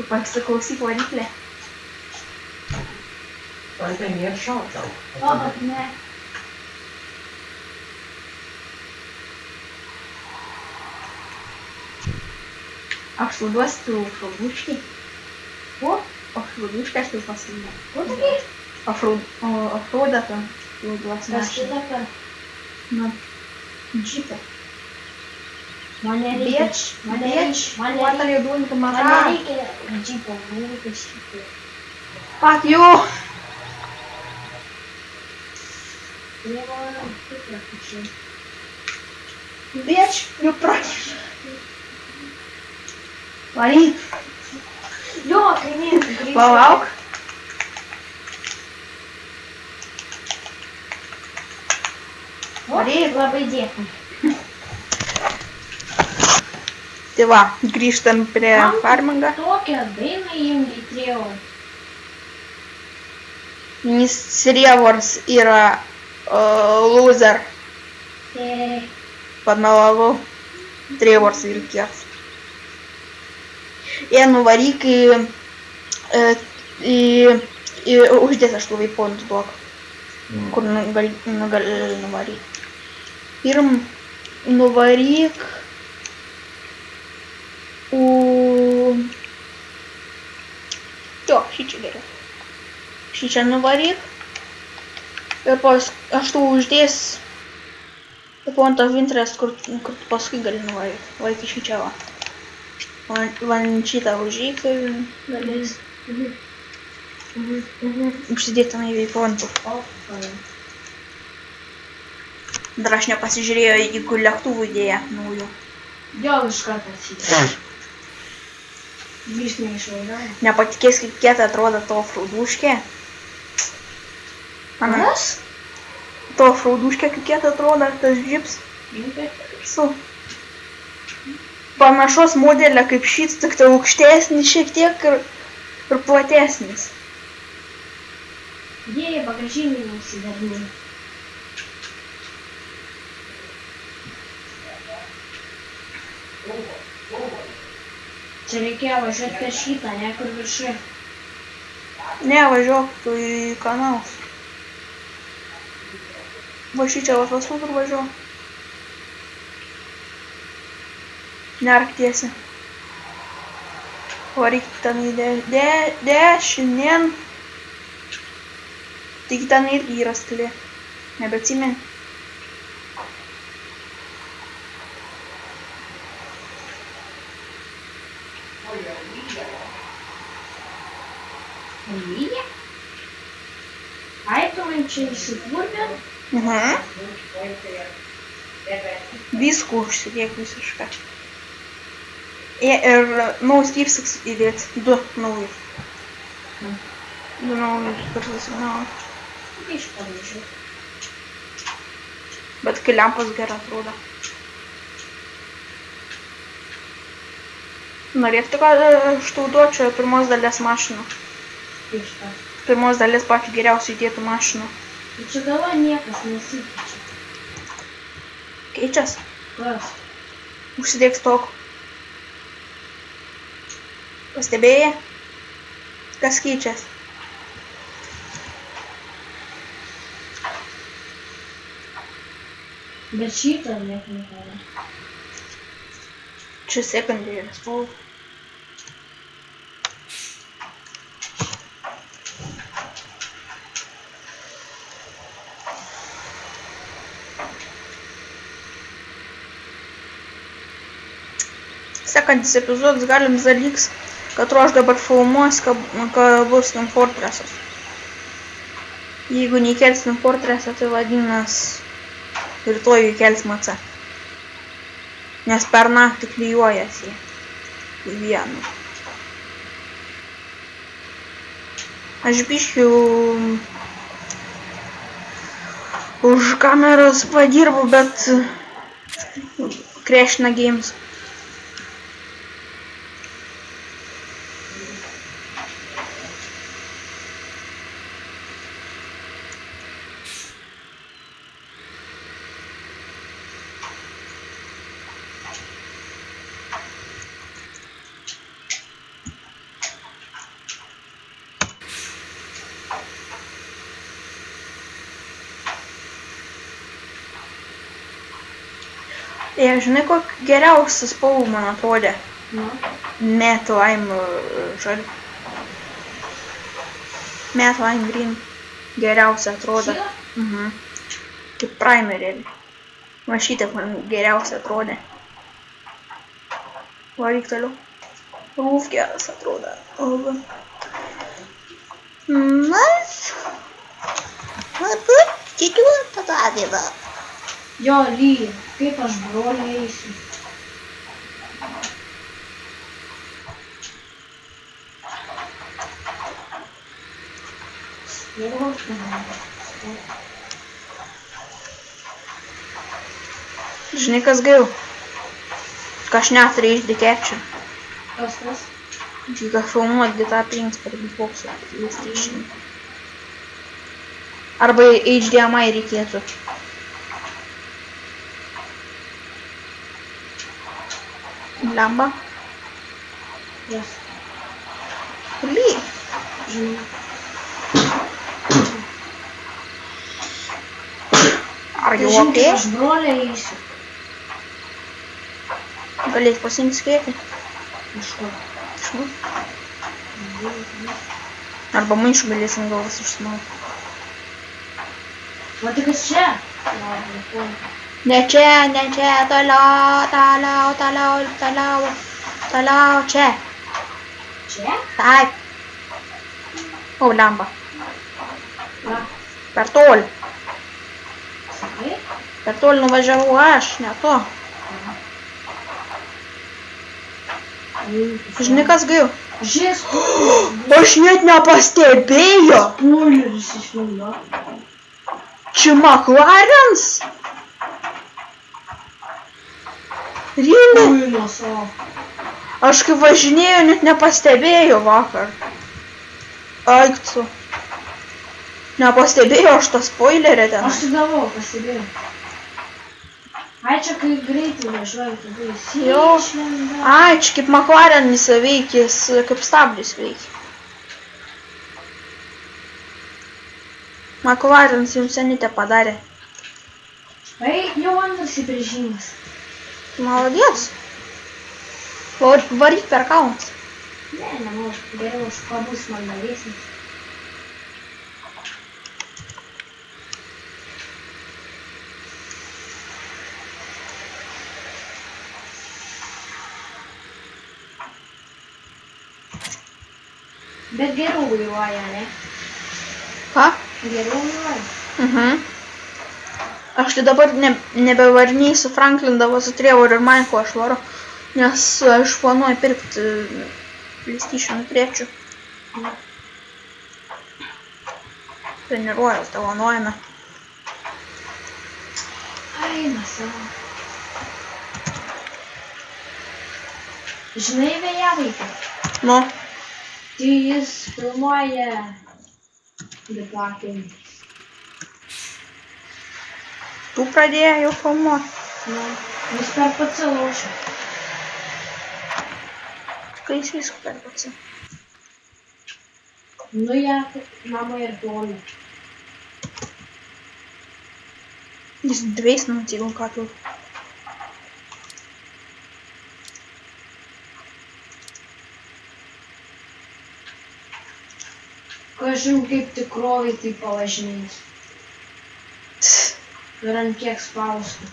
Pasiklausyk variklę. Man tai nėra šalta. O, ne. Aš suduosiu šauduškį. Ko? O šauduškas tai pasiūlė. Ko tokie? Офрода там. Kas tai dabar? На джипе. Man nereikia. Bitch, Man bitch, nereikia. what are you doing to my Man car? nereikia džipo, man nereikia šito. Fuck you! Prievalą tikrą kažkaip. Bitch, you protect. Varyk. Jo, kaimynai, grįžti. Palauk. Varyk, labai dėkui. Tai va, grįžtam prie farmingo. Tokią dainą jiem įtrėjau. Nes Trevors yra loser. Pamelavau. Trevors vilkės. Jie nuvaryk į uždės aštuviai pontus duok. Kur gali nuvaryk. Pirm nuvaryk Jo, šičia geriau. Šičia nuvaryk. Ir aš tu uždės ponto vintrės, kur paskui gali nuvaryk. Vaik iš šičia va. Van šitą užžyk ir galės. Užsidėtumai į pontų. Dar aš nepasižiūrėjau, jeigu lėktuvų idėja naujų. Jo, iš karto šitą. Grįžt neišvažiuoja. Nepatikės, kaip kieta atrodo to frauduškė. Kas? To frauduškė, kaip kieta atrodo tas džips. Su panašos modelė kaip šits, tik tai aukštesnis šiek tiek ir platesnis. Jie bagažinį nusidarniai. Čia reikėjo važiuoti per šitą, ne kur viršai. Ne, važiuok tu į kanalus. Va šičia va pasų kur važiuok. Nerk tiesi. Varyk ten į dešinėn. Taigi ten irgi yra skylė. Nebeatsimeni. Lyja? Ai, tu man čia įsipurvėm? Viskų užsidėk visiškai. Ir naujus lipstiks įdėt. 2 naujus. 2 naujus kartus signalus. Iš panašių. Bet kai lempos gerai atrodo. Norėtų, kad aš tau duočiau pirmos dalies mašiną. Iš ką? Pirmos dalies pačių geriausių įdėtų mašinų. Tai čia galva niekas nesikeičia. Keičias? Kas? Užsidėk stokų. Pastebėjai? Kas keičias? Bet šitą neklinkavo. Čia sekundėris buvo. Sekantis epizodas galim dalyks, kad aš dabar filmuosiu, kad bus Team Fortressas. Jeigu neįkels Team Fortressą, tai vadinas rytoj įkels MC. Nes per naktį klijuojasi į vieną. Aš biškiu už kameros padirbu, bet Krešna Games. Žinai, kokį geriausią spalvų man atrodė? Nu. Matte Lime žali. Matte Lime Green. Geriausia atrodo. Šitą? Kaip primerėlį. Va šitaip man geriausia atrodė. Varyk toliau. Rūf geras atrodo. Nice. Labai tikiuosi padarė. Jo, lyja. Kaip aš brolį eisiu. Žinai, kas geriau? Aš neturiu HD capture. Kas? Tik filmuot GTA 5 per Xbox ar PlayStation. Arba HDMI reikėtų. Lemba. Yes. Ly. Žinau. Ar jau Žinai, okay? kaip aš brolį eisiu. Galėt pasiimti skėtį. Iš ko? Arba maišų galėsim galvas išsmauti. O tai kas čia? Ne čia, toliau, čia. Čia? Taip. O, lemba. Va. Per toli. Sakai? Per toli nuvažiavau aš, ne to. Žinai, kas gaiu? Žies, Aš net nepastebėjau. spoileris išlaido. Čia McLaren's? Really? Uino savo. Aš kai važinėjau, net nepastebėjau vakar. Aikcu. Nepastebėjau aš tą spoilerį ten. Aš tik galvoju, pastebėjau. Ai, čia kai greitai važiuoju, tada jis Jo. išlenda. Ai, čia kaip McLaren'is veikis, kaip stabdis veikia. McLaren's jums seniai te padarė. Ai, jau antras įbrėžimas. Maladies. Varyk per kalnus. Ne, nenoriu, geriau už pabus man norėsim. Bet geriau vairuoja, ne? Ką? Geriau vairuoja. Aš tai dabar nebevarinėsiu Franklin, dabar su Trevoru ir Michaelu aš varu, nes aš planuoju pirkti PlayStation 3. Treniruoju, planuojame. Ai, nesavo. Žinai vėjavaikį? Nu, Tai jis filmuoja Deplakin. tu pradėjai jau filmuoti. Nu, jis per PC laušia. Kai jis visko per pats. Nu, ją mama ir toli. Jis dviejais numatygų ką tu. Kažin kaip tikrovai tai pavažinės. Ir ant kiek spaustų.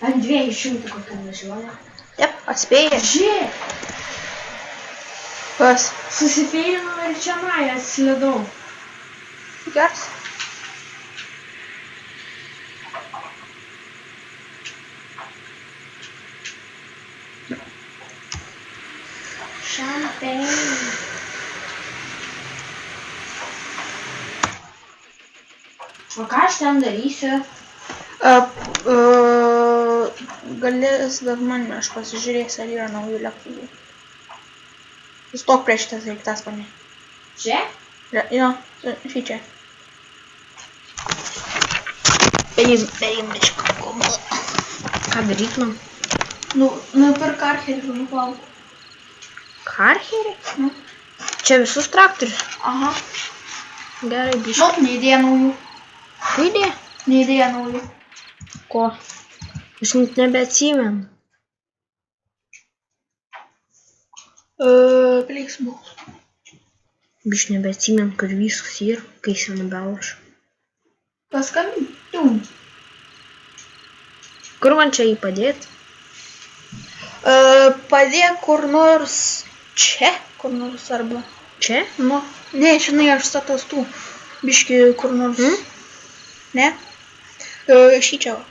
Ant 200 kokią važiuoja. Taip, atspėjai. Žiūrėk, Kas? susifeilinau ir čionai atslidau. Geras. Champagne. O ką aš ten darysiu? Galės dar man, aš pasižiūrėsiu, ar yra naujų lėktuvų. Sustok prieš šitas reiktasparnį. Čia? Jo, šičia. Perim bišką komą. Ką darytumėm? Nu per karherį nuplauk. Karherį? Čia visus traktorius? Aha. Gerai, biškai. Nu, neįdėja naujų. Idėja? Neįdėja naujų. Ko? Aš net nebeatsimenu. Klyksmu. Biš nebeatsimenu, kur viskas yra, kai jis jau nebelaš. Paskambintų. Kur man čia jį padėt? Padėk kur nors čia, kur nors arba. Čia? Nu, ne, žinai, aš statos tų. Biški kur nors. Ne? Šičia va.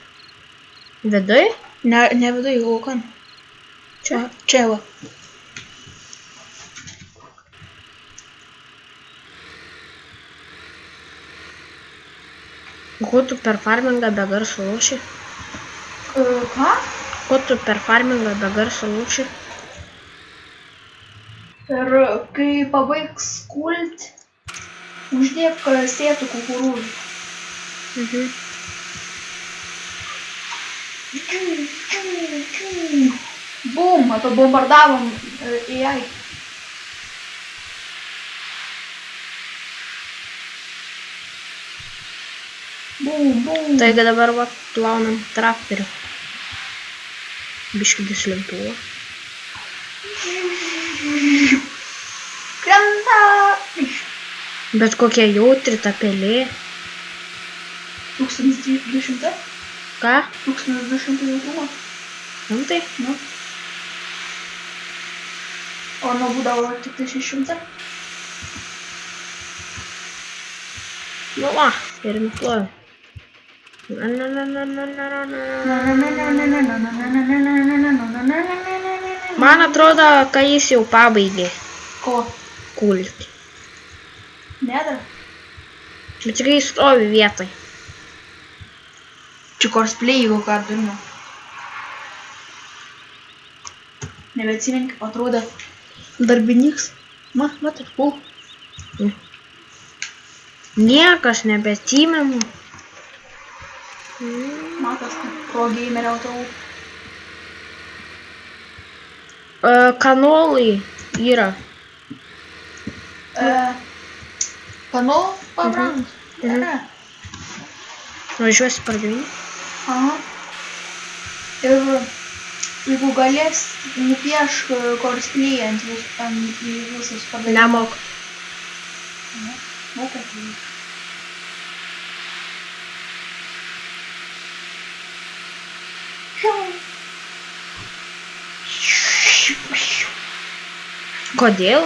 Vidai? Ne vidai, laukan. Čia? Čia va. Ko tu per farmingą be garso loši? Ką? Ko tu per farmingą be garso loši? Ir kai pabaigs kult, uždėk sėtų kukurūzų. Bum, bombardavom AI. Bum. Taigi dabar va plaunam traktorių. Biškį dislintuvą. Krenta. Bet kokia jautri ta pelė. 1200? Ką? 1200 jautrumo. Antai? Nu. O nu būdavo tik 600? Nu va, ir nuploju. Man atrodo, kad jis jau pabaigė Ko? kulti. Nedra? Bet tik jis stovi vietoj. Čia cosplay, jeigu ką turime. Nebeatsimink, kaip atrodo darbininkas. Matai, pul. Niekas nebeatsimenu. Matas, pro gamerio tau. Kanolai yra. Kanol pabrangs. Yra. Važiuosi pardavinį. Aha. Ir jeigu galės, nupiešk cosplay ant visus padarymus. Nemok. Moka. Kodėl?